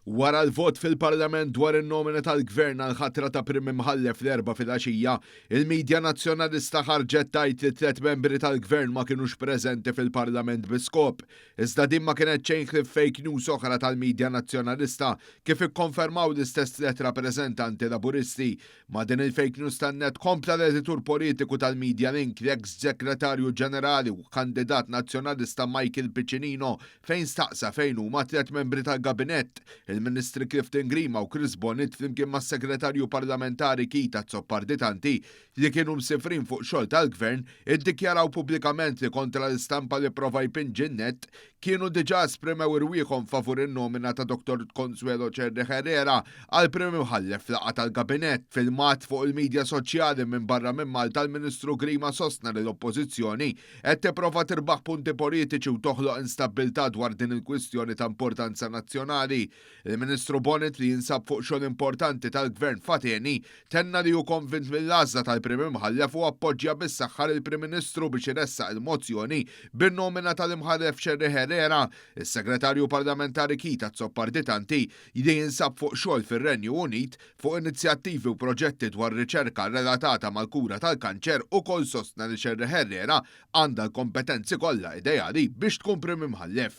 Wara l-vot fil-Parlament dwar in-nomina tal-Gvern għal ħatra ta' Prim Imħallef l-4 fil-għaxija, il-Midja Nazzjonalista ħarġet tajt li 3 membri tal-Gvern ma kinux preżenti fil-Parlament biskop. Iżda din ma kienet ċejn fake news oħra tal-Midja Nazzjonalista kif ikkonfermaw l-istess 3 rappreżentanti laburisti. Ma din il-fake news tan-net kompla l-editur politiku tal-Media Link l-ex segretarju ġenerali u kandidat nazzjonalista Michael Piccinino fejn staqsa fejn huma 3 membri tal-Gabinett, il-Ministri Clifton Grima u Chris Bonnet flimkien mas segretarju parlamentari Kita Zopparditanti li kienu msifrin fuq xogħol tal-Gvern iddikjaraw pubblikament li kontra l-istampa li prova jpinġinnet kienu diġà esprimew irwieħhom favur in-nomina ta' Dr. Consuelo Cerri Herrera għal Prim Imħallef fl-laqgħa tal-Gabinett. Filmat fuq il-medja soċjali minn barra minn Malta l-Ministru Grima sostna li l-Oppożizzjoni qed tipprova tirbaħ punti politiċi u toħloq instabilità dwar din il-kwistjoni ta' importanza nazzjonali. Il-Ministru Bonnet li jinsab fuq xogħol importanti tal-Gvern fateni tenna li hu konvint mill-għażla tal-Prim Imħallef u appoġġja bis-saħħar il-Prim Ministru biex iressaq il-mozzjoni bin-nomina tal-Imħallef Cerri Herrera. Is-Segretarju Parlamentari Kita Zopparditanti li jinsab fuq xogħol fir-Renju Unit fuq inizjattivi u proġetti dwar riċerka relatata mal-kura tal-kanċer ukoll sostna li Cerri Herrera għandha l-kompetenzi kollha ideali biex tkun Prim Imħallef.